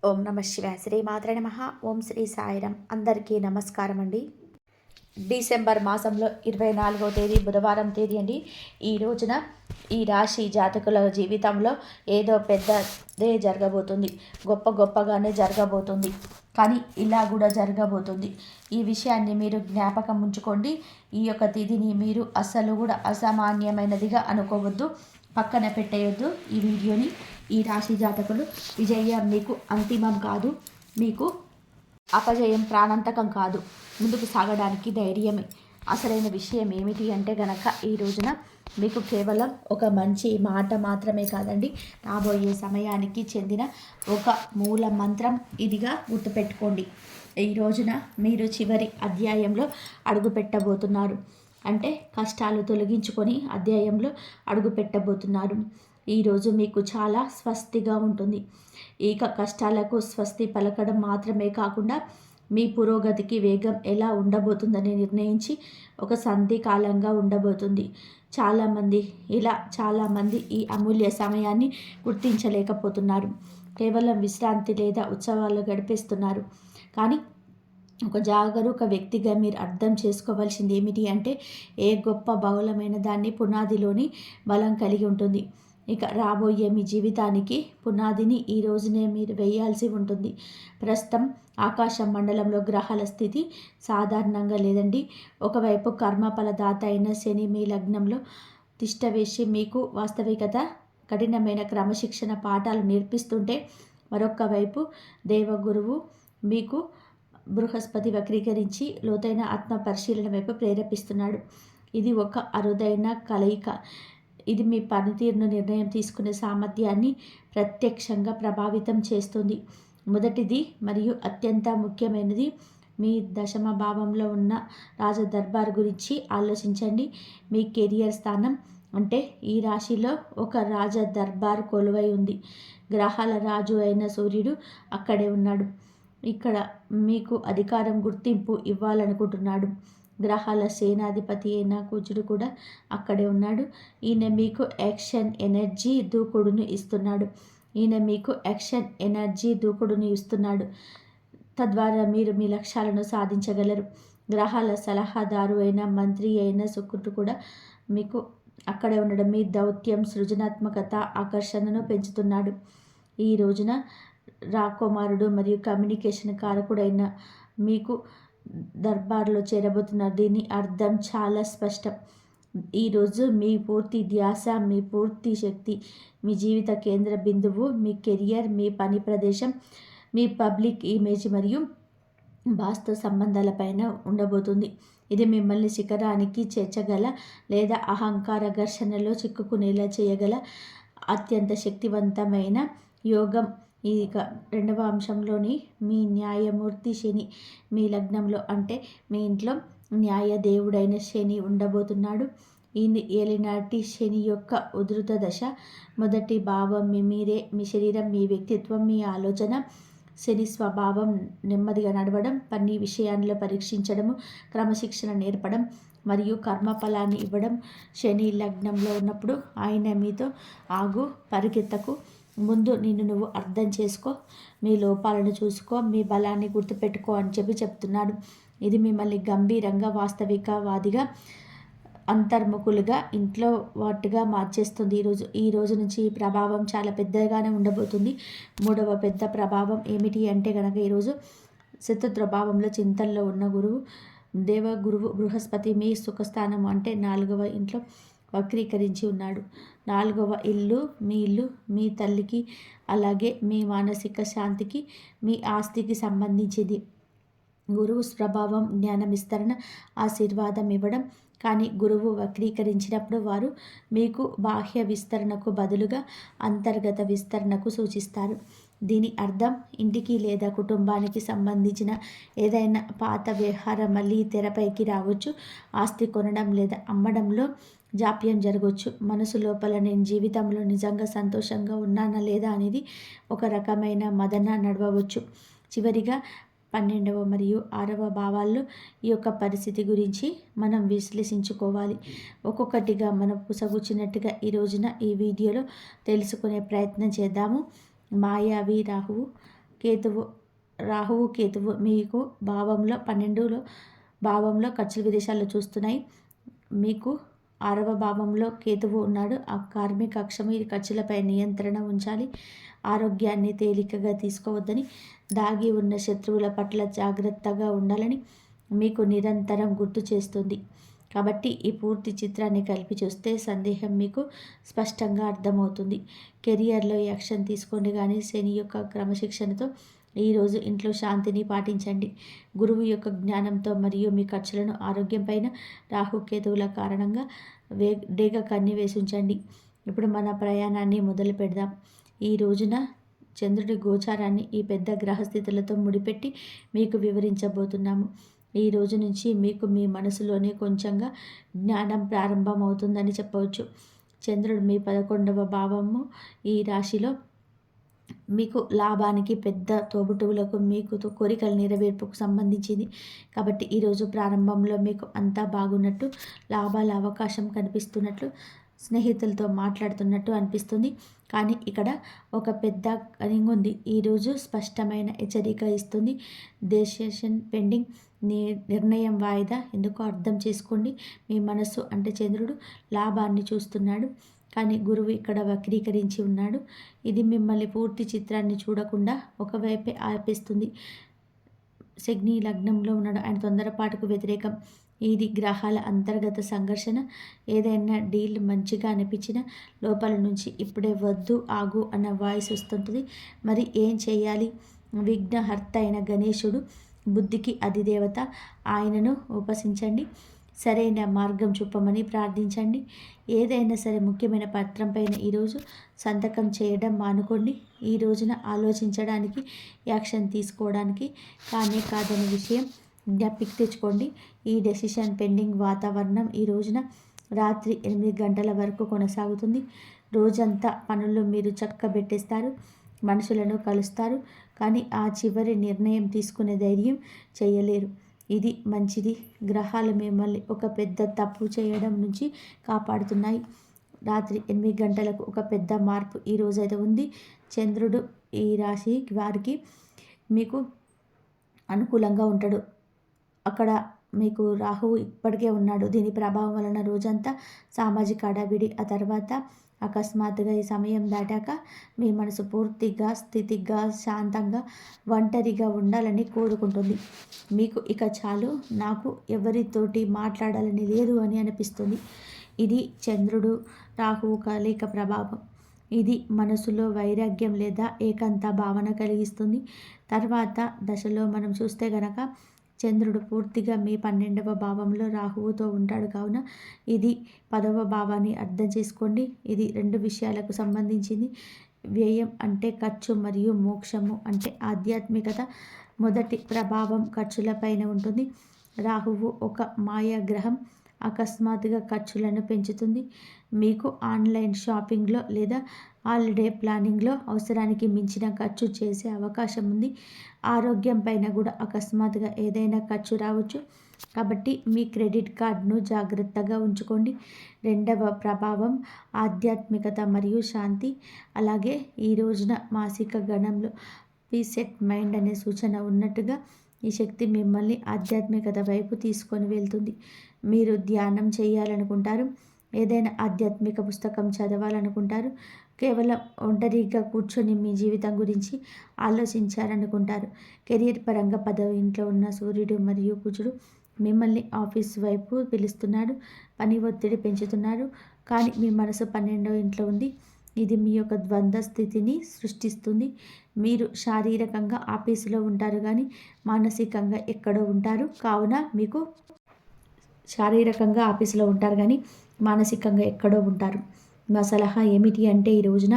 ఓం నమ శివాయ. శ్రీ మాత్రే నమః. ఓం శ్రీ సాయిరాం. అందరికీ నమస్కారం అండి. డిసెంబర్ మాసంలో 24వ తేదీ బుధవారం తేదీ అండి. ఈ రోజున ఈ రాశి జాతకుల జీవితంలో ఏదో పెద్దదే జరగబోతుంది. గొప్పగానే జరగబోతుంది. కానీ ఇలా కూడా జరగబోతుంది. ఈ విషయాన్ని మీరు జ్ఞాపకం ఉంచుకోండి. ఈ యొక్క తిథిని మీరు అస్సలు కూడా అసామాన్యమైనదిగా అనుకోవద్దు, పక్కన పెట్టేయొద్దు. ఈ వీడియోని ఈ రాశి జాతకులు విజయం మీకు అంతిమం కాదు, మీకు అపజయం ప్రాణాంతకం కాదు. ముందుకు సాగడానికి ధైర్యమే అసలైన విషయం. ఏమిటి అంటే గనక ఈ రోజున మీకు కేవలం ఒక మంచి మాట మాత్రమే కాదండి, రాబోయే సమయానికి చెందిన ఒక మూల మంత్రం ఇదిగా గుర్తుపెట్టుకోండి. ఈ రోజున మీరు చివరి అధ్యాయంలో అడుగు పెట్టబోతున్నారు. అంటే కష్టాలు తొలగించుకొని అధ్యాయంలో అడుగు పెట్టబోతున్నారు. ఈరోజు మీకు చాలా స్వస్తిగా ఉంటుంది. ఇక కష్టాలకు స్వస్తి పలకడం మాత్రమే కాకుండా మీ పురోగతికి వేగం ఎలా ఉండబోతుందని నిర్ణయించి ఒక సంధి కాలంగా ఉండబోతుంది. చాలామంది ఈ అమూల్య సమయాన్ని గుర్తించలేకపోతున్నారు. కేవలం విశ్రాంతి లేదా ఉత్సవాలు గడిపేస్తున్నారు. కానీ ఒక జాగరూక వ్యక్తిగా మీరు అర్థం చేసుకోవాల్సింది ఏమిటి అంటే, ఏ గొప్ప బహుళమైన దాన్ని పునాదిలోని బలం కలిగి ఉంటుంది. ఇక రాబోయే మీ జీవితానికి పునాదిని ఈ రోజునే మీరు వేయాల్సి ఉంటుంది. ప్రస్తుతం ఆకాశ మండలంలో గ్రహాల స్థితి సాధారణంగా లేదండి. ఒకవైపు కర్మఫలదాత అయిన శని మీ లగ్నంలో తిష్టవేసి మీకు వాస్తవికత, కఠినమైన క్రమశిక్షణ పాఠాలు నేర్పిస్తుంటే, మరొక వైపు దేవగురువు మీకు బృహస్పతి వక్రీకరించి లోతైన ఆత్మ పరిశీలన వైపు ప్రేరేపిస్తున్నాడు. ఇది ఒక అరుదైన కలయిక. ఇది మీ పనితీరును, నిర్ణయం తీసుకునే సామర్థ్యాన్ని ప్రత్యక్షంగా ప్రభావితం చేస్తుంది. మొదటిది మరియు అత్యంత ముఖ్యమైనది, మీ దశమ భావంలో ఉన్న రాజదర్బార్ గురించి ఆలోచించండి. మీ కెరియర్ స్థానం అంటే ఈ రాశిలో ఒక రాజదర్బార్ కొలువై ఉంది. గ్రహాల రాజు అయిన సూర్యుడు అక్కడే ఉన్నాడు. ఇక్కడ మీకు అధికారం, గుర్తింపు ఇవ్వాలనుకుంటున్నాడు. గ్రహాల సేనాధిపతి అయిన కుజుడు కూడా అక్కడే ఉన్నాడు. ఈయన మీకు యాక్షన్ ఎనర్జీ, దూకుడును ఇస్తున్నాడు. తద్వారా మీరు మీ లక్ష్యాలను సాధించగలరు. గ్రహాల సలహాదారు అయిన మంత్రి అయిన శుక్రుడు కూడా మీకు అక్కడే ఉండడం మీ దౌత్యం, సృజనాత్మకత, ఆకర్షణను పెంచుతున్నాడు. ఈ రోజున రాకుమారుడు మరియు కమ్యూనికేషన్ కారకుడైన మీకు దర్బార్లో చేరబోతున్నారు. దీని అర్థం చాలా స్పష్టం. ఈరోజు మీ పూర్తి ధ్యాస, మీ పూర్తి శక్తి, మీ జీవిత కేంద్ర బిందువు మీ కెరియర్, మీ పని ప్రదేశం, మీ పబ్లిక్ ఇమేజ్ మరియు వాస్తవ సంబంధాలపైన ఉండబోతుంది. ఇది మిమ్మల్ని శిఖరానికి చేర్చగల లేదా అహంకార ఘర్షణలో చిక్కుకునేలా చేయగల అత్యంత శక్తివంతమైన యోగం. ఇక రెండవ అంశంలోని మీ న్యాయమూర్తి శని మీ లగ్నంలో, అంటే మీ ఇంట్లో న్యాయదేవుడైన శని ఉండబోతున్నాడు. ఈ ఏలినాటి శని యొక్క ఉధృత దశ. మొదటి భావం మీరే, మీ శరీరం, మీ వ్యక్తిత్వం, మీ ఆలోచన. శని స్వభావం నెమ్మదిగా నడవడం, పని విషయాల్లో పరీక్షించడము, క్రమశిక్షణ నేర్పడం మరియు కర్మఫలాన్ని ఇవ్వడం. శని లగ్నంలో ఉన్నప్పుడు ఆయన మీతో ఆగు, పరిగెత్తకు, ముందు నిన్ను నువ్వు అర్థం చేసుకో, మీ లోపాలను చూసుకో, మీ బలాన్ని గుర్తుపెట్టుకో అని చెప్తున్నాడు. ఇది మిమ్మల్ని గంభీరంగా, వాస్తవికవాదిగా, అంతర్ముఖులుగా, ఇంట్లో వాటుగా మార్చేస్తుంది. ఈ రోజు నుంచి ఈ ప్రభావం చాలా పెద్దగానే ఉండబోతుంది. మూడవ పెద్ద ప్రభావం ఏమిటి అంటే కనుక, ఈరోజు శత్రుత్వ భావంలో చింతనలో ఉన్న దేవగురువు బృహస్పతి మీ సుఖస్థానం అంటే 4వ ఇంట్లో వక్రీకరించి ఉన్నాడు. 4వ ఇల్లు మీ తల్లికి, అలాగే మీ మానసిక శాంతికి, మీ ఆస్తికి సంబంధించింది. గురువు స్వభావం జ్ఞానం విస్తరణ, ఆశీర్వాదం ఇవ్వడం. కానీ గురువు వక్రీకరించినప్పుడు వారు మీకు బాహ్య విస్తరణకు బదులుగా అంతర్గత విస్తరణకు సూచిస్తారు. దీని అర్థం ఇంటికి లేదా కుటుంబానికి సంబంధించిన ఏదైనా పాత వ్యవహారం మళ్ళీ తెరపైకి రావచ్చు. ఆస్తి కొనడం లేదా అమ్మడంలో జాప్యం జరగవచ్చు. మనసు లోపల నేను జీవితంలో నిజంగా సంతోషంగా ఉన్నానా లేదా అనేది ఒక రకమైన మదన నడవవచ్చు. చివరిగా 12వ మరియు 6వ భావాల్లో ఈ యొక్క పరిస్థితి గురించి మనం విశ్లేషించుకోవాలి. ఒక్కొక్కటిగా మనం పుసగుచ్చినట్టుగా ఈ రోజున ఈ వీడియోలో తెలుసుకునే ప్రయత్నం చేద్దాము. మాయావి రాహువు కేతువు రాహువు కేతువు మీకు భావంలో 12లో భావంలో ఖర్చులు విదేశాల్లో చూస్తున్నాయి. మీకు 6వ భావంలో కేతువు ఉన్నాడు. ఆ కార్మిక అక్షము ఈ ఖర్చులపై నియంత్రణ ఉంచాలి. ఆరోగ్యాన్ని తేలికగా తీసుకోవద్దని, దాగి ఉన్న శత్రువుల పట్ల జాగ్రత్తగా ఉండాలని మీకు నిరంతరం గుర్తు చేస్తుంది. కాబట్టి ఈ పూర్తి చిత్రాన్ని కలిపి చూస్తే సందేహం మీకు స్పష్టంగా అర్థమవుతుంది. కెరియర్లో యాక్షన్ తీసుకోండి, కానీ శని యొక్క క్రమశిక్షణతో ఈరోజు ఇంట్లో శాంతిని పాటించండి. గురువు యొక్క జ్ఞానంతో మరియు మీ ఖర్చులను ఆరోగ్యం పైన రాహుకేతువుల కారణంగా డేగ కన్ని వేసించండి. ఇప్పుడు మన ప్రయాణాన్ని మొదలు పెడదాం. ఈ రోజున చంద్రుడి గోచారాన్ని ఈ పెద్ద గ్రహస్థితులతో ముడిపెట్టి మీకు వివరించబోతున్నాము. ఈ రోజు నుంచి మీకు మీ మనసులోనే కొంచెంగా జ్ఞానం ప్రారంభమవుతుందని చెప్పవచ్చు. చంద్రుడు మీ 11వ భావము ఈ రాశిలో మీకు లాభానికి, పెద్ద తోబుట్టువులకు, మీకు కోరికల నెరవేర్పుకు సంబంధించింది. కాబట్టి ఈరోజు ప్రారంభంలో మీకు అంతా బాగున్నట్టు, లాభాల అవకాశం కనిపిస్తున్నట్లు, స్నేహితులతో మాట్లాడుతున్నట్టు అనిపిస్తుంది. కానీ ఇక్కడ ఒక పెద్ద కనింగ్ ఉంది. ఈరోజు స్పష్టమైన హెచ్చరిక ఇస్తుంది. డెసిషన్ పెండింగ్, నిర్ణయం వాయిదా. ఎందుకో అర్థం చేసుకోండి. మీ మనస్సు అంటే చంద్రుడు లాభాన్ని చూస్తున్నాడు, కానీ గురువు ఇక్కడ వక్రీకరించి ఉన్నాడు. ఇది మిమ్మల్ని పూర్తి చిత్రాన్ని చూడకుండా ఒకవైపే ఆపేస్తుంది. శని లగ్నంలో ఉన్నాడు. ఆయన తొందరపాటుకు వ్యతిరేకం. ఇది గ్రహాల అంతర్గత సంఘర్షణ. ఏదైనా డీల్ మంచిగా అనిపించిన లోపల నుంచి ఇప్పుడే వద్దు, ఆగు అన్న వాయిస్ వస్తుంటుంది. మరి ఏం చేయాలి? విఘ్నహర్త అయిన గణేశుడు బుద్ధికి అధిదేవత. ఆయనను ఉపాసించండి. సరైన మార్గం చూపమని ప్రార్థించండి. ఏదైనా సరే ముఖ్యమైన పత్రం పైన ఈరోజు సంతకం చేయడం మానుకోండి. ఈ రోజున ఆలోచించడానికి, యాక్షన్ తీసుకోవడానికి కానే కాదనే విషయం జ్ఞాపిక తెచ్చుకోండి. ఈ డెసిషన్ పెండింగ్ వాతావరణం ఈ రోజున రాత్రి 8 గంటల వరకు కొనసాగుతుంది. రోజంతా పనులు మీరు చక్కబెట్టేస్తారు, మనుషులను కలుస్తారు, కానీ ఆ చివరి నిర్ణయం తీసుకునే ధైర్యం చేయలేరు. ఇది మంచిది. గ్రహాలు మిమ్మల్ని ఒక పెద్ద తప్పు చేయడం నుంచి కాపాడుతున్నాయి. రాత్రి 8 గంటలకు ఒక పెద్ద మార్పు ఈ రోజైతే ఉంది. చంద్రుడు ఈ రాశి వారికి మీకు అనుకూలంగా ఉంటాడు. అక్కడ మీకు రాహువు ఇప్పటికే ఉన్నాడు. దీని ప్రభావం వలన రోజంతా సామాజిక హడావిడి. ఆ తర్వాత అకస్మాత్తుగా ఈ సమయం దాటాక మీ మనసు పూర్తిగా స్థితిగా, శాంతంగా, ఒంటరిగా ఉండాలని కోరుకుంటుంది. మీకు ఇక చాలు, నాకు ఎవరితోటి మాట్లాడాలని లేదు అని అనిపిస్తుంది. ఇది చంద్రుడు రాహువు కలయిక ప్రభావం. ఇది మనసులో వైరాగ్యం లేదా ఏకాంత భావన కలిగిస్తుంది. తర్వాత దశలో మనం చూస్తే గనక చంద్రుడు పూర్తిగా మీ 12వ భావంలో రాహువుతో ఉంటాడు. కావున ఇది 10వ భావాన్ని అర్థం చేసుకోండి. ఇది 2 విషయాలకు సంబంధించింది. వ్యయం అంటే ఖర్చు మరియు మోక్షము అంటే ఆధ్యాత్మికత. మొదటి ప్రభావం ఖర్చులపైన ఉంటుంది. రాహువు ఒక మాయా గ్రహం. అకస్మాత్తుగా ఖర్చులను పెంచుతుంది. మీకు ఆన్లైన్ షాపింగ్లో లేదా హాలిడే ప్లానింగ్లో అవసరానికి మించిన ఖర్చు చేసే అవకాశం ఉంది. ఆరోగ్యం పైన కూడా అకస్మాత్తుగా ఏదైనా ఖర్చు రావచ్చు. కాబట్టి మీ క్రెడిట్ కార్డును జాగ్రత్తగా ఉంచుకోండి. 2వ ప్రభావం ఆధ్యాత్మికత మరియు శాంతి. అలాగే ఈ రోజున మాసిక గణంలో పీసెట్ మైండ్ అనే సూచన ఉన్నట్టుగా ఈ శక్తి మిమ్మల్ని ఆధ్యాత్మికత వైపు తీసుకొని వెళ్తుంది. మీరు ధ్యానం చేయాలనుకుంటారు, ఏదైనా ఆధ్యాత్మిక పుస్తకం చదవాలనుకుంటారు, కేవలం ఒంటరిగా కూర్చొని మీ జీవితం గురించి ఆలోచించాలనుకుంటారు. కెరీర్ పరంగా 10వ ఇంట్లో ఉన్న సూర్యుడు మరియు కుజుడు మిమ్మల్ని ఆఫీస్ వైపు పిలుస్తున్నాడు, పని ఒత్తిడి పెంచుతున్నారు. కానీ మీ మనసు 12వ ఇంట్లో ఉంది. ఇది మీ యొక్క ద్వంద్వ స్థితిని సృష్టిస్తుంది. మీరు శారీరకంగా ఆఫీసులో ఉంటారు, కానీ మానసికంగా ఎక్కడో ఉంటారు. కావున మీకు శారీరకంగా ఆఫీసులో ఉంటారు, కానీ మానసికంగా ఎక్కడో ఉంటారు. నా సలహా ఏమిటి అంటే ఈ రోజున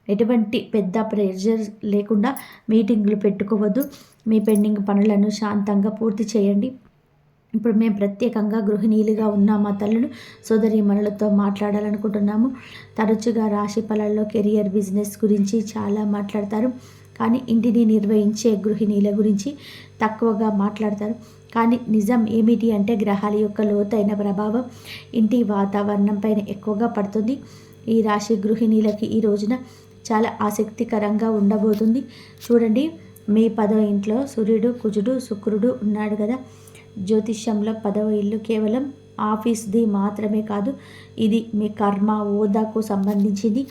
ఎటువంటి పెద్ద ప్రెషర్ లేకుండా మీటింగ్లు పెట్టుకోవద్దు. మీ పెండింగ్ పనులను శాంతంగా పూర్తి చేయండి. ఇప్పుడు మేము ప్రత్యేకంగా గృహిణీలుగా ఉన్న మా తల్లులు సోదరీమణులతో మాట్లాడాలనుకుంటున్నాము. తరచుగా రాశి ఫలాల్లో కెరియర్, బిజినెస్ గురించి చాలా మాట్లాడతారు, కానీ ఇంటిని నిర్వహించే గృహిణీల గురించి తక్కువగా మాట్లాడతారు. కానీ నిజం ఏమిటి అంటే గ్రహాల యొక్క లోతైన ప్రభావం ఇంటి వాతావరణం పైన ఎక్కువగా పడుతుంది. ఈ రాశి గృహిణీలకి ఈ రోజున చాలా ఆసక్తికరంగా ఉండబోతుంది. చూడండి, మీ 10వ ఇంట్లో సూర్యుడు, కుజుడు, శుక్రుడు ఉన్నాడు కదా. జ్యోతిష్యంలో 10వ ఇల్లు కేవలం ఆఫీస్ది మాత్రమే కాదు, ఇది మీ కర్మ, హోదాకు సంబంధించింది.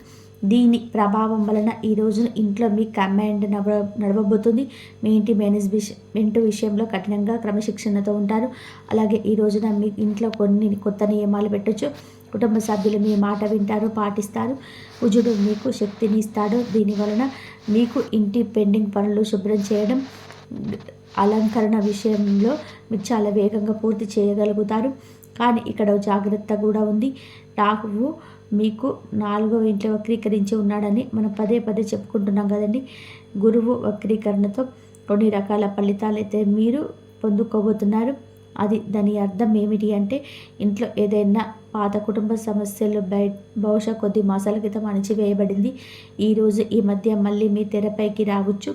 దీని ప్రభావం వలన ఈ రోజున ఇంట్లో మీ కమాండ్ నడవబోతుంది. మీ ఇంటి మేనేజ్మెంట్ విషయంలో కఠినంగా క్రమశిక్షణతో ఉంటారు. అలాగే ఈ రోజున మీ ఇంట్లో కొన్ని కొత్త నియమాలు పెట్టొచ్చు. కుటుంబ సభ్యులు మీ మాట వింటారు, పాటిస్తారు. కుజుడు మీకు శక్తిని ఇస్తాడు. దీని వలన మీకు ఇంటి పెండింగ్ పనులు శుభ్రం చేయడం, అలంకరణ విషయంలో మీరు చాలా వేగంగా పూర్తి చేయగలుగుతారు. కానీ ఇక్కడ జాగ్రత్త కూడా ఉంది. రాహువు మీకు 4వ ఇంట్లో వక్రీకరించి ఉన్నాడని మనం పదే పదే చెప్పుకుంటున్నాం కదండి. గురువు వక్రీకరణతో కొన్ని రకాల ఫలితాలు అయితే మీరు పొందుకోబోతున్నారు. దాని అర్థం ఏమిటి అంటే, ఇంట్లో ఏదైనా పాత కుటుంబ సమస్యలు బహుశా కొద్ది మాసాల క్రితం అణిచివేయబడింది. ఈరోజు ఈ మధ్య మళ్ళీ మీ తెరపైకి రావచ్చు.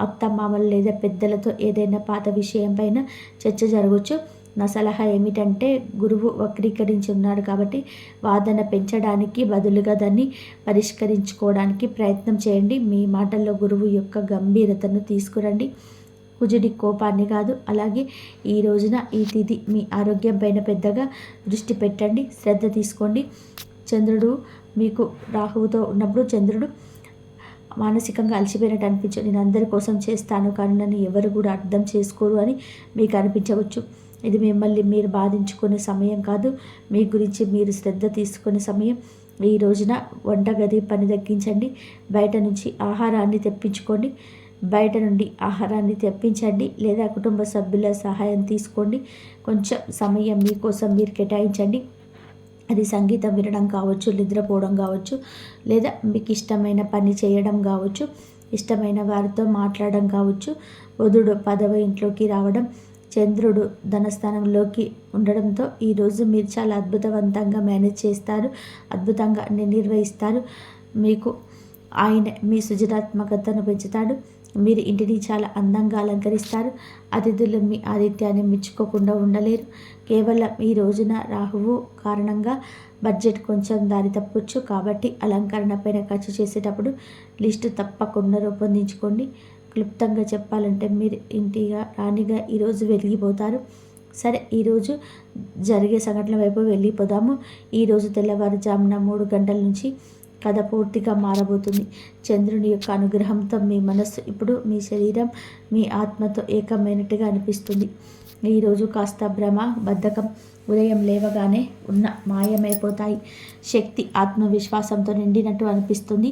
అత్తమామలు లేదా పెద్దలతో ఏదైనా పాత విషయం పైన చర్చ జరగవచ్చు. నా సలహా ఏమిటంటే, గురువు వక్రీకరించి ఉన్నాడు కాబట్టి వాదన పెంచడానికి బదులుగా దాన్ని పరిష్కరించుకోవడానికి ప్రయత్నం చేయండి. మీ మాటల్లో గురువు యొక్క గంభీరతను తీసుకురండి, కుజుడి కోపాన్ని కాదు. అలాగే ఈ రోజున ఈ తిథి మీ ఆరోగ్యం పైన పెద్దగా దృష్టి పెట్టండి, శ్రద్ధ తీసుకోండి. చంద్రుడు మీకు రాహువుతో ఉన్నప్పుడు చంద్రుడు మానసికంగా అలసిపోయినట్టు అనిపించు. నేను అందరి కోసం చేస్తాను కానీ నన్ను ఎవరు కూడా అర్థం చేసుకోరు అని మీకు అనిపించవచ్చు. ఇది మిమ్మల్ని మీరు బాధించుకునే సమయం కాదు, మీ గురించి మీరు శ్రద్ధ తీసుకునే సమయం. ఈ రోజున వంటగది పని తగ్గించండి, బయట నుంచి ఆహారాన్ని తెప్పించుకోండి. బయట నుండి ఆహారాన్ని తెప్పించండి లేదా కుటుంబ సభ్యుల సహాయం తీసుకోండి. కొంచెం సమయం మీకోసం మీరు కేటాయించండి. అది సంగీతం వినడం కావచ్చు, నిద్రపోవడం కావచ్చు, లేదా మీకు ఇష్టమైన పని చేయడం కావచ్చు, ఇష్టమైన వారితో మాట్లాడడం కావచ్చు. బుధుడు 10వ ఇంట్లోకి రావడం, చంద్రుడు ధనస్థానంలోకి ఉండడంతో ఈరోజు మీరు చాలా అద్భుతవంతంగా మేనేజ్ చేస్తారు, అద్భుతంగా నిర్వహిస్తారు. మీకు ఆయన మీ సృజనాత్మకతను పెంచుతాడు. మీరు ఇంటిని చాలా అందంగా అలంకరిస్తారు. అతిథులు మీ ఆతిథ్యాన్ని మెచ్చుకోకుండా ఉండలేరు. కేవలం ఈ రోజున రాహువు కారణంగా బడ్జెట్ కొంచెం దారి తప్పొచ్చు. కాబట్టి అలంకరణ పైన ఖర్చు చేసేటప్పుడు లిస్టు తప్పకుండా రూపొందించుకోండి. క్లుప్తంగా చెప్పాలంటే మీరు ఇంటిగా రాణిగా ఈరోజు వెలిగిపోతారు. సరే, ఈరోజు జరిగే సంఘటనల వైపు వెళ్ళిపోదాము. ఈరోజు తెల్లవారుజామున 3 గంటల నుంచి కథ పూర్తిగా మారబోతుంది. చంద్రుని యొక్క అనుగ్రహంతో మీ మనస్సు ఇప్పుడు మీ శరీరం, మీ ఆత్మతో ఏకమైనట్టుగా అనిపిస్తుంది. ఈరోజు కాస్త భ్రమ, బద్ధకం ఉదయం లేవగానే మాయమైపోతాయి. శక్తి, ఆత్మవిశ్వాసంతో నిండినట్టు అనిపిస్తుంది.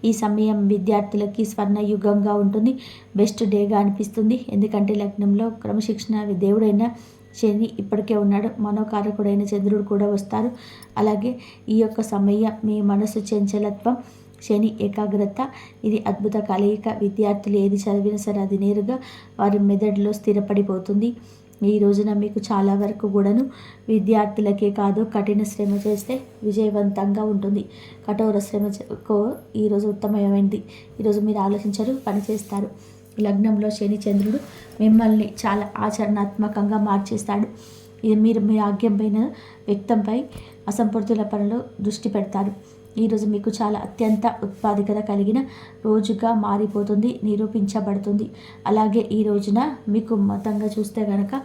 ఈ సమయం విద్యార్థులకి స్వర్ణయుగంగా ఉంటుంది, బెస్ట్ డేగా అనిపిస్తుంది. ఎందుకంటే లగ్నంలో క్రమశిక్షణ దేవుడైన శని ఇప్పటికే ఉన్నాడు, మనోకారకుడైన చంద్రుడు కూడా వస్తారు. అలాగే ఈ యొక్క సమయం మీ మనసు చంచలత్వం, శని ఏకాగ్రత, ఇది అద్భుత కలయిక. విద్యార్థులు ఏది చదివినా సరే అది నేరుగా వారి మెదడులో స్థిరపడిపోతుంది. ఈ రోజున మీకు చాలా వరకు కూడాను విద్యార్థులకే కాదు, కఠిన శ్రమ చేస్తే విజయవంతంగా ఉంటుంది. కఠోర శ్రమకు ఈరోజు ఉత్తమమైంది. ఈరోజు మీరు ఆలోచించరు, పని చేస్తారు. లగ్నంలో శని చంద్రుడు మిమ్మల్ని చాలా ఆచరణాత్మకంగా మార్చేస్తాడు. ఇది మీరు మీ ఆజ్ఞమైన వ్యక్తంపై అసంపూర్తుల పనులు దృష్టి పెడతారు. ఈరోజు మీకు చాలా అత్యంత ఉత్పాదకత కలిగిన రోజుగా మారిపోతుంది, నిరూపించబడుతుంది. అలాగే ఈ రోజున మీకు మొత్తంగా చూస్తే కనుక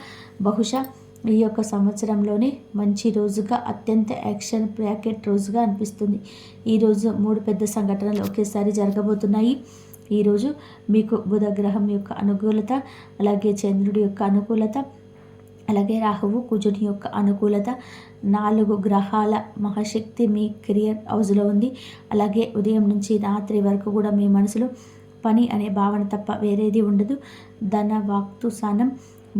బహుశా ఈ యొక్క సంవత్సరంలోనే మంచి రోజుగా, అత్యంత యాక్షన్ ప్యాకెట్ రోజుగా అనిపిస్తుంది. ఈరోజు 3 పెద్ద సంఘటనలు ఒకేసారి జరగబోతున్నాయి. ఈరోజు మీకు బుధ గ్రహం యొక్క అనుకూలత, అలాగే చంద్రుడి యొక్క అనుకూలత, అలాగే రాహువు కుజుని యొక్క అనుకూలత, 4 గ్రహాల మహాశక్తి మీ కెరియర్ హౌస్లో ఉంది. అలాగే ఉదయం నుంచి రాత్రి వరకు కూడా మీ మనసులో పని అనే భావన తప్ప వేరేది ఉండదు. ధన వాక్తు స్థానం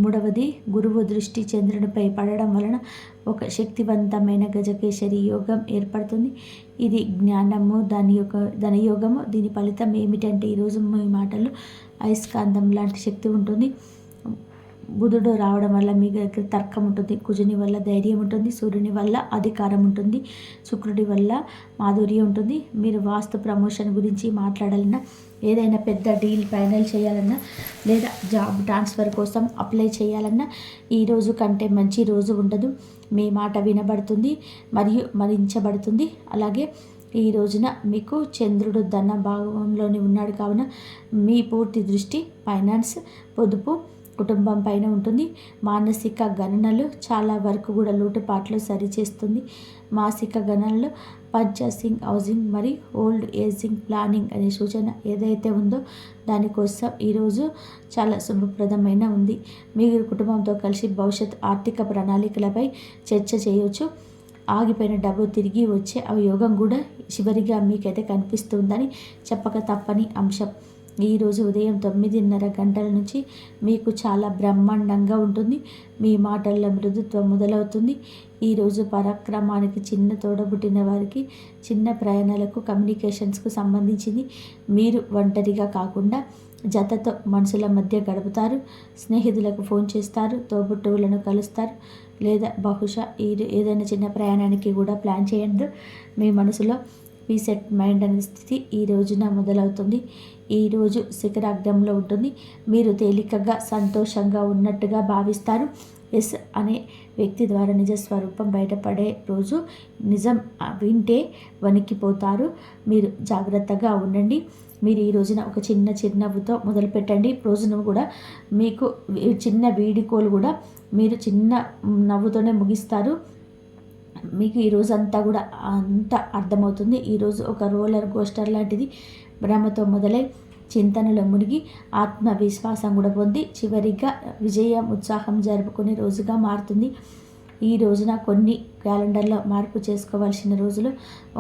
3వది గురువు దృష్టి చంద్రునిపై పడడం వలన ఒక శక్తివంతమైన గజకేశరి యోగం ఏర్పడుతుంది. ఇది జ్ఞానము, ధనయోగము. దీని ఫలితం ఏమిటంటే ఈరోజు మీ మాటల్లో అయస్కాంతం లాంటి శక్తి ఉంటుంది. బుధుడు రావడం వల్ల మీ దగ్గర తర్కం ఉంటుంది, కుజుని వల్ల ధైర్యం ఉంటుంది, సూర్యుని వల్ల అధికారం ఉంటుంది, శుక్రుడి వల్ల మాధుర్యం ఉంటుంది. మీరు వాస్తు ప్రమోషన్ గురించి మాట్లాడాలన్నా, ఏదైనా పెద్ద డీల్ ఫైనల్ చేయాలన్నా, లేదా జాబ్ ట్రాన్స్ఫర్ కోసం అప్లై చేయాలన్నా ఈ రోజు కంటే మంచి రోజు ఉండదు. మీ మాట వినబడుతుంది మరియు మరించబడుతుంది. అలాగే ఈ రోజున మీకు చంద్రుడు ధన భాగంలోనే ఉన్నాడు కావున మీ పూర్తి దృష్టి ఫైనాన్స్, పొదుపు, కుటుంబం పైన ఉంటుంది. మానసిక గణనలు చాలా వరకు కూడా లోటుపాట్లు సరిచేస్తుంది. మాసిక గణనలు పర్చేసింగ్, హౌసింగ్ మరియు ఓల్డ్ ఏజింగ్ ప్లానింగ్ అనే సూచన ఏదైతే ఉందో దానికోసం ఈరోజు చాలా శుభప్రదమైన ఉంది. మీరు కుటుంబంతో కలిసి భవిష్యత్ ఆర్థిక ప్రణాళికలపై చర్చ చేయవచ్చు. ఆగిపోయిన డబ్బు తిరిగి వచ్చే యోగం కూడా చివరిగా మీకైతే కనిపిస్తుందని చెప్పక తప్పని అంశం. ఈరోజు ఉదయం 9:30 గంటల నుంచి మీకు చాలా బ్రహ్మాండంగా ఉంటుంది. మీ మాటల్లో మృదుత్వం మొదలవుతుంది. ఈరోజు పరాక్రమానికి చిన్న తోడబుట్టిన వారికి చిన్న ప్రయాణాలకు, కమ్యూనికేషన్స్కు సంబంధించింది. మీరు ఒంటరిగా కాకుండా జతతో మనుషుల మధ్య గడుపుతారు. స్నేహితులకు ఫోన్ చేస్తారు, తోబుట్టువులను కలుస్తారు, లేదా బహుశా ఏదైనా చిన్న ప్రయాణానికి కూడా ప్లాన్ చేయండి. మీ మనసులో పీసెట్ మైండ్ అనే స్థితి ఈ రోజున మొదలవుతుంది. ఈరోజు శిఖరాగ్రంలో ఉంటుంది. మీరు తేలికగా సంతోషంగా ఉన్నట్టుగా భావిస్తారు. ఎస్ అనే వ్యక్తి ద్వారా నిజ స్వరూపం బయటపడే రోజు. నిజం వింటే వణికిపోతారు. మీరు జాగ్రత్తగా ఉండండి. మీరు ఈ రోజున ఒక చిన్న చిరునవ్వుతో మొదలుపెట్టండి. రోజును కూడా మీకు చిన్న వీడికోలు కూడా మీరు చిన్న నవ్వుతోనే ముగిస్తారు. మీకు ఈ రోజంతా కూడా అంత అర్థమవుతుంది. ఈరోజు ఒక రోలర్ కోస్టర్ లాంటిది. భ్రమతో మొదలై చింతనలో మునిగి ఆత్మవిశ్వాసం కూడా పొంది చివరిగా విజయం, ఉత్సాహం జరుపుకునే రోజుగా మారుతుంది. ఈ రోజున కొన్ని క్యాలెండర్లో మార్పు చేసుకోవాల్సిన రోజులు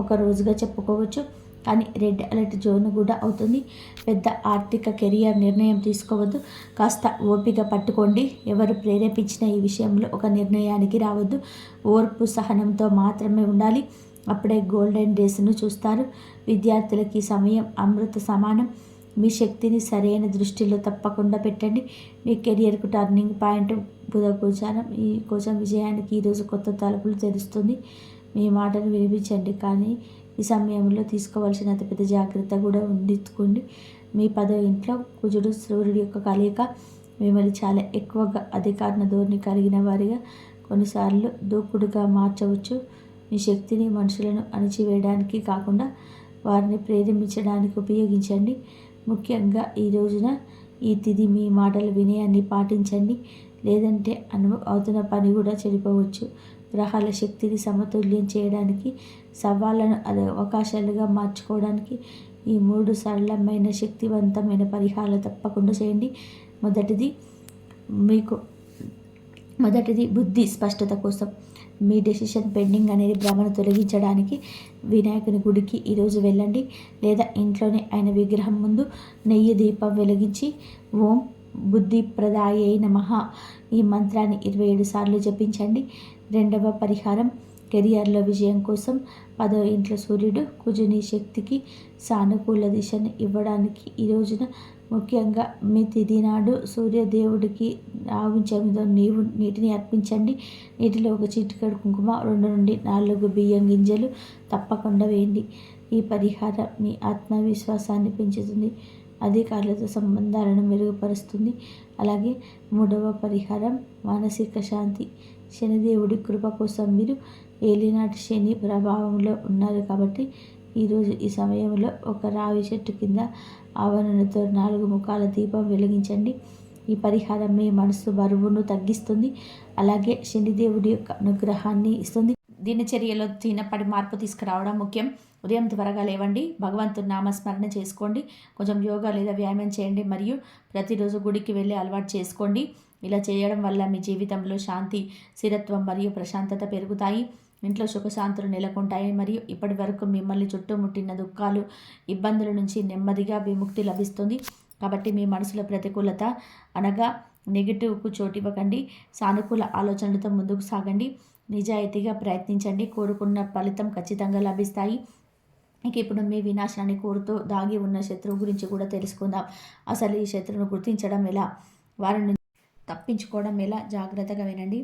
ఒక రోజుగా చెప్పుకోవచ్చు. కానీ రెడ్ అలర్ట్ జోన్ కూడా అవుతుంది. పెద్ద ఆర్థిక కెరియర్ నిర్ణయం తీసుకోవద్దు. కాస్త ఓపిక పట్టుకోండి. ఎవరు ప్రేరేపించిన ఈ విషయంలో ఒక నిర్ణయానికి రావద్దు. ఓర్పు, సహనంతో మాత్రమే ఉండాలి. అప్పుడే గోల్డెన్ డేస్ను చూస్తారు. విద్యార్థులకి సమయం అమృత సమానం. మీ శక్తిని సరైన దృష్టిలో తప్పకుండా పెట్టండి. మీ కెరియర్కు టర్నింగ్ పాయింట్ బుధ గోచారం. ఈ కోసం విజయానికి ఈరోజు కొత్త తలుపులు తెరుస్తుంది. మీ మాటను వినిపించండి, కానీ ఈ సమయంలో తీసుకోవాల్సిన అతిపెద్ద జాగ్రత్త కూడా ఉండించుకోండి. మీ 10వ ఇంట్లో కుజుడు, సూర్యుడి యొక్క కలయిక మిమ్మల్ని చాలా ఎక్కువగా అధికార ధోరణి కలిగిన వారిగా, కొన్నిసార్లు దూకుడుగా మార్చవచ్చు. మీ శక్తిని మనుషులను అణిచివేయడానికి కాకుండా వారిని ప్రేరేపించడానికి ఉపయోగించండి. ముఖ్యంగా ఈ రోజున ఈ తిథి మీ మాటలు వినయాన్ని పాటించండి, లేదంటే అవుతున్న పని కూడా చెడిపోవచ్చు. గ్రహాల శక్తిని సమతుల్యం చేయడానికి, సవాళ్లను అవకాశాలుగా మార్చుకోవడానికి ఈ 3 సరళమైన శక్తివంతమైన పరిహారాలు తప్పకుండా చేయండి. మొదటిది బుద్ధి స్పష్టత కోసం. మీ డెసిషన్ పెండింగ్ అనేది భ్రమను తొలగించడానికి వినాయకుని గుడికి ఈరోజు వెళ్ళండి, లేదా ఇంట్లోనే ఆయన విగ్రహం ముందు నెయ్యి దీపం వెలిగించి ఓం బుద్ధిప్రదాయై నమః ఈ మంత్రాన్ని 27 సార్లు జపించండి. రెండవ పరిహారం కెరియర్లో విజయం కోసం. 10వ ఇంట్లో సూర్యుడు కుజుని శక్తికి సానుకూల దిశను ఇవ్వడానికి ఈ రోజున ముఖ్యంగా మీ తిథి నాడు సూర్యదేవుడికి ఆవించమితో నీటిని అర్పించండి. నీటిలో ఒక చిటికెడు కుంకుమ, 2 నుండి 4 బియ్యం గింజలు తప్పకుండా వేయండి. ఈ పరిహారం మీ ఆత్మవిశ్వాసాన్ని పెంచుతుంది, అధికారులతో సంబంధాలను మెరుగుపరుస్తుంది. అలాగే 3వ పరిహారం మానసిక శాంతి. శనిదేవుడి కృప కోసం. మీరు ఏలినాటి శని ప్రభావంలో ఉన్నారు కాబట్టి ఈరోజు ఈ సమయంలో ఒక రావి చెట్టు కింద ఆవరణతో 4 ముఖాల దీపం వెలిగించండి. ఈ పరిహారం మీ మనసు బరువును తగ్గిస్తుంది, అలాగే శనిదేవుడి యొక్క అనుగ్రహాన్ని ఇస్తుంది. దినచర్యలో చిన్నప్పటి మార్పు తీసుకురావడం ముఖ్యం. ఉదయం త్వరగా లేవండి, భగవంతుని నామస్మరణ చేసుకోండి, కొంచెం యోగా లేదా వ్యాయామం చేయండి, మరియు ప్రతిరోజు గుడికి వెళ్ళి అలవాటు చేసుకోండి. ఇలా చేయడం వల్ల మీ జీవితంలో శాంతి, స్థిరత్వం మరియు ప్రశాంతత పెరుగుతాయి. ఇంట్లో సుఖశాంతులు నెలకొంటాయి, మరియు ఇప్పటి వరకు మిమ్మల్ని చుట్టుముట్టిన దుఃఖాలు, ఇబ్బందుల నుంచి నెమ్మదిగా విముక్తి లభిస్తుంది. కాబట్టి మీ మనసులో ప్రతికూలత అనగా నెగిటివ్కు చోటివ్వకండి. సానుకూల ఆలోచనలతో ముందుకు సాగండి. నిజాయితీగా ప్రయత్నించండి. కోరుకున్న ఫలితం ఖచ్చితంగా లభిస్తాయి. ఇక ఇప్పుడు మీ వినాశనాన్ని కోరుతూ దాగి ఉన్న శత్రువు గురించి కూడా తెలుసుకుందాం. అసలు ఈ శత్రువును గుర్తించడం ఎలా, వారిని తప్పించుకోవడం ఎలా, జాగ్రత్తగా వినండి.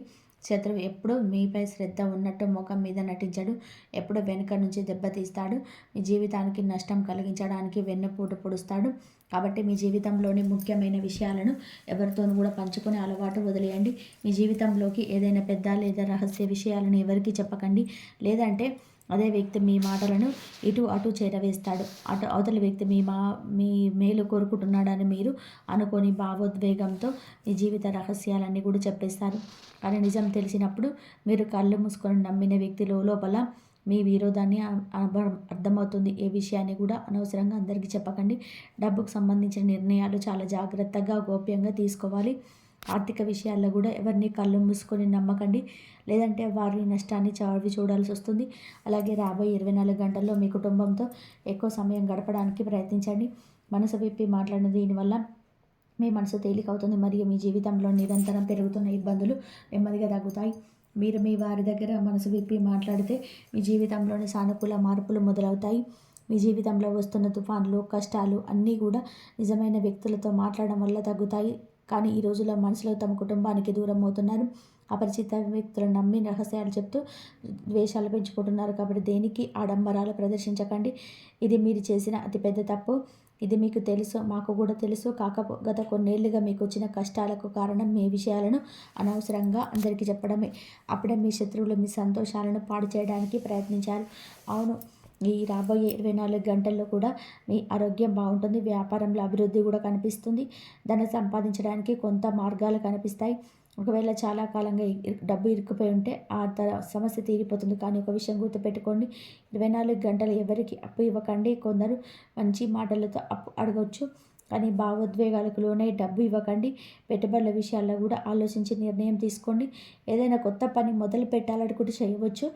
శత్రువు ఎప్పుడు మీపై శ్రద్ధ ఉన్నట్టు ముఖం మీద నటించడు. ఎప్పుడు వెనుక నుంచి దెబ్బతీస్తాడు. మీ జీవితానికి నష్టం కలిగించడానికి వెన్నుపోటు పొడుస్తాడు. కాబట్టి మీ జీవితంలోని ముఖ్యమైన విషయాలను ఎవరితోనూ కూడా పంచుకునే అలవాటు వదిలేయండి. మీ జీవితంలోకి ఏదైనా పెద్ద లేదా రహస్య విషయాలను ఎవరికీ చెప్పకండి. లేదంటే అదే వ్యక్తి మీ మాటలను ఇటు అటు చేరవేస్తాడు. అవతలి వ్యక్తి మీ మేలు కోరుకుంటున్నాడని మీరు అనుకోని భావోద్వేగంతో మీ జీవిత రహస్యాలన్నీ కూడా చెప్పేస్తారు. కానీ నిజం తెలిసినప్పుడు మీరు కళ్ళు మూసుకొని నమ్మిన వ్యక్తి లోపల మీ విరోధాన్ని అర్థమవుతుంది. ఏ విషయాన్ని కూడా అనవసరంగా అందరికీ చెప్పకండి. డబ్బుకు సంబంధించిన నిర్ణయాలు చాలా జాగ్రత్తగా గోప్యంగా తీసుకోవాలి. ఆర్థిక విషయాల్లో కూడా ఎవరిని కళ్ళు మూసుకొని నమ్మకండి, లేదంటే వారి నష్టాన్ని చూడాల్సి వస్తుంది. అలాగే రాబోయే 24 గంటల్లో మీ కుటుంబంతో ఎక్కువ సమయం గడపడానికి ప్రయత్నించండి. మనసు విప్పి మాట్లాడిన దీనివల్ల మీ మనసు తేలికవుతుంది మరియు మీ జీవితంలో నిరంతరం పెరుగుతున్న ఇబ్బందులు నెమ్మదిగా తగ్గుతాయి. మీరు మీ వారి దగ్గర మనసు విప్పి మాట్లాడితే మీ జీవితంలోని సానుకూల మార్పులు మొదలవుతాయి. మీ జీవితంలో వస్తున్న తుఫాన్లు, కష్టాలు అన్నీ కూడా నిజమైన వ్యక్తులతో మాట్లాడడం వల్ల తగ్గుతాయి. కానీ ఈ రోజుల్లో మనుషులు తమ కుటుంబానికి దూరం అవుతున్నారు. అపరిచిత వ్యక్తులను నమ్మి రహస్యాలు చెప్తూ ద్వేషాలు పెంచుకుంటున్నారు. కాబట్టి దేనికి ఆడంబరాలు ప్రదర్శించకండి. ఇది మీరు చేసిన అతిపెద్ద తప్పు. ఇది మీకు తెలుసు, మాకు కూడా తెలుసు. గత కొన్నేళ్లుగా మీకు వచ్చిన కష్టాలకు కారణం మీ విషయాలను అనవసరంగా అందరికీ చెప్పడమే. అప్పుడే మీ శత్రువులు మీ సంతోషాలను పాడు చేయడానికి ప్రయత్నించారు. అవును, ఈ రాబోయే 24 గంటల్లో కూడా మీ ఆరోగ్యం బాగుంటుంది. వ్యాపారంలో అభివృద్ధి కూడా కనిపిస్తుంది. ధనం సంపాదించడానికి కొంత మార్గాలు కనిపిస్తాయి. ఒకవేళ చాలా కాలంగా డబ్బు ఇరుక్కుపోయి ఉంటే ఆ సమస్య తీరిపోతుంది. కానీ ఒక విషయం గుర్తుపెట్టుకోండి, 24 గంటలు ఎవరికి అప్పు ఇవ్వకండి. కొందరు మంచి మాటలతో అప్పు అడగవచ్చు, కానీ భావోద్వేగాలకు లోనై డబ్బు ఇవ్వకండి. పెట్టుబడుల విషయాల్లో కూడా ఆలోచించి నిర్ణయం తీసుకోండి. ఏదైనా కొత్త పని మొదలు పెట్టాలనుకుంటే చేయవచ్చు.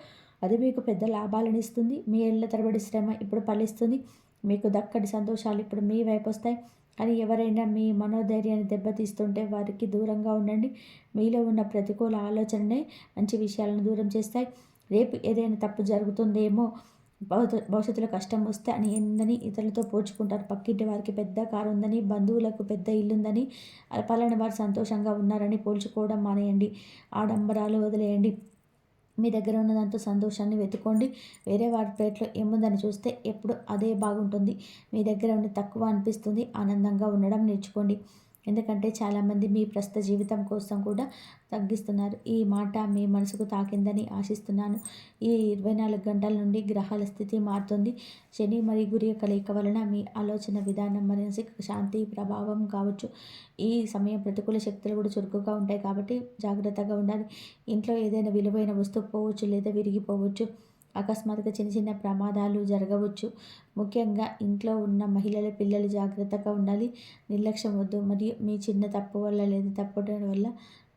అది మీకు పెద్ద లాభాలను ఇస్తుంది. మీ ఏళ్ల తరబడి శ్రమ ఇప్పుడు ఫలిస్తుంది. మీకు దక్కడి సంతోషాలు ఇప్పుడు మీ వైపు వస్తాయి. కానీ ఎవరైనా మీ మనోధైర్యాన్ని దెబ్బతీస్తుంటే వారికి దూరంగా ఉండండి. మీలో ఉన్న ప్రతికూల ఆలోచననే మంచి విషయాలను దూరం చేస్తాయి. రేపు ఏదైనా తప్పు జరుగుతుందేమో, భవిష్యత్తులో కష్టం వస్తే అని ఏందని ఇతరులతో పోల్చుకుంటారు. పక్కింటి వారికి పెద్ద కారు ఉందని, బంధువులకు పెద్ద ఇల్లుందని, పలాని వారు సంతోషంగా ఉన్నారని పోల్చుకోవడం మానేయండి. ఆడంబరాలు వదిలేయండి. మీ దగ్గర ఉన్న దాంతో సంతోషాన్ని వెతుక్కోండి. వేరే వారి ప్లేట్లో ఏముందని చూస్తే ఎప్పుడు అదే బాగుంటుంది. మీ దగ్గర ఉండి తక్కువ అనిపిస్తుంది. ఆనందంగా ఉండడం నేర్చుకోండి. ఎందుకంటే చాలామంది మీ ప్రస్తుత జీవితం కోసం కూడా తగ్గిస్తున్నారు. ఈ మాట మీ మనసుకు తాకిందని ఆశిస్తున్నాను. ఈ 24 గంటల నుండి గ్రహాల స్థితి మారుతుంది. శని మరియు గురి కలయిక వలన మీ ఆలోచన విధానం, మానసిక శాంతి ప్రభావం కావచ్చు. ఈ సమయం ప్రతికూల శక్తులు కూడా చురుకుగా ఉంటాయి కాబట్టి జాగ్రత్తగా ఉండాలి. ఇంట్లో ఏదైనా విలువైన వస్తువు పోవచ్చు లేదా విరిగిపోవచ్చు. అకస్మాత్తుగా చిన్న చిన్న ప్రమాదాలు జరగవచ్చు. ముఖ్యంగా ఇంట్లో ఉన్న మహిళలు, పిల్లలు జాగ్రత్తగా ఉండాలి. నిర్లక్ష్యం వద్దు. మరియు మీ చిన్న తప్పు వల్ల లేదా తప్పడం వల్ల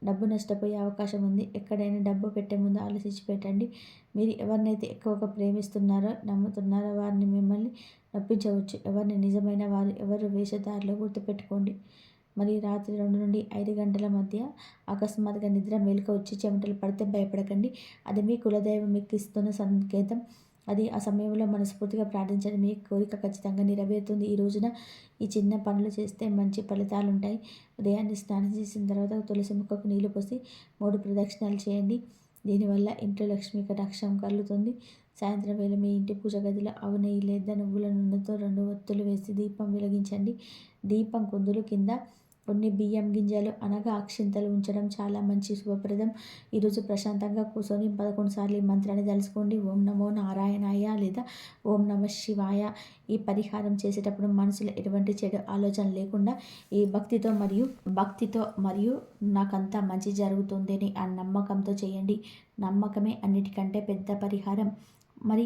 డబ్బు నష్టపోయే అవకాశం ఉంది. ఎక్కడైనా డబ్బు పెట్టే ముందు ఆలోచించి పెట్టండి. మీరు ఎవరినైతే ఎక్కువగా ప్రేమిస్తున్నారో, నమ్ముతున్నారో వారిని మిమ్మల్ని నొప్పించవచ్చు. ఎవరిని నిజమైన వారు, ఎవరు వేషధారులో గుర్తుపెట్టుకోండి. మరి రాత్రి 2 నుండి 5 గంటల మధ్య అకస్మాత్తుగా నిద్ర మెలుక వచ్చి చెమటలు పడితే భయపడకండి. అది మీ కులదైవం మీకు ఇస్తున్న సంకేతం. అది ఆ సమయంలో మనస్ఫూర్తిగా ప్రార్థించండి. మీ కోరిక ఖచ్చితంగా నెరవేరుతుంది. ఈ రోజున ఈ చిన్న పనులు చేస్తే మంచి ఫలితాలు ఉంటాయి. ఉదయాన్నే స్నానం చేసిన తర్వాత తులసి మొక్కకు నీళ్లు పోసి 3 ప్రదక్షిణాలు చేయండి. దీనివల్ల ఇంట్లో లక్ష్మీ కటాక్షం కలుగుతుంది. సాయంత్రం వేళ మీ ఇంటి పూజ గదిలో ఆవు నెయ్యి లేదా నువ్వుల నూనెతో 2 ఒత్తులు వేసి దీపం వెలిగించండి. దీపం కుందులు కింద కొన్ని బియ్యం గింజలు అనగా అక్షింతలు ఉంచడం చాలా మంచి శుభప్రదం. ఈరోజు ప్రశాంతంగా కూర్చొని 11 సార్లు ఈ మంత్రాన్ని తలుచుకోండి. ఓం నమో నారాయణాయ లేదా ఓం నమ శివాయ. ఈ పరిహారం చేసేటప్పుడు మనసులో ఎటువంటి చెడు ఆలోచన లేకుండా ఈ భక్తితో మరియు నాకంతా మంచి జరుగుతుందని ఆ నమ్మకంతో చేయండి. నమ్మకమే అన్నిటికంటే పెద్ద పరిహారం. మరి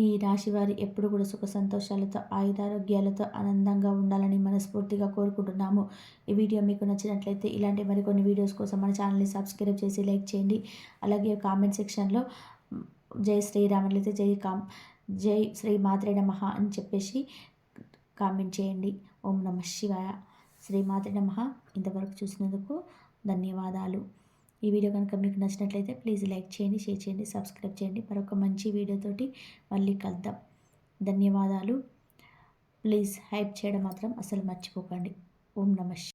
ఈ రాశి వారి ఎప్పుడు కూడా సుఖ సంతోషాలతో, ఆయురారోగ్యాలతో ఆనందంగా ఉండాలని మనస్ఫూర్తిగా కోరుకుంటున్నాము. ఈ వీడియో మీకు నచ్చినట్లయితే ఇలాంటి మరికొన్ని వీడియోస్ కోసం మన ఛానల్ని సబ్స్క్రైబ్ చేసి లైక్ చేయండి. అలాగే కామెంట్ సెక్షన్లో జై శ్రీరామ్ అయితే జై శ్రీ మాత్రే నమః అని చెప్పేసి కామెంట్ చేయండి. ఓం నమ శివాయ. శ్రీ మాత్రే నమః. ఇంతవరకు చూసినందుకు ధన్యవాదాలు. ఈ వీడియో కనుక మీకు నచ్చినట్లయితే ప్లీజ్ లైక్ చేయండి, షేర్ చేయండి, సబ్స్క్రైబ్ చేయండి. మరొక మంచి వీడియోతోటి మళ్ళీ కలుద్దాం. ధన్యవాదాలు. ప్లీజ్ హైప్ చేయడం మాత్రం అసలు మర్చిపోకండి. ఓం నమ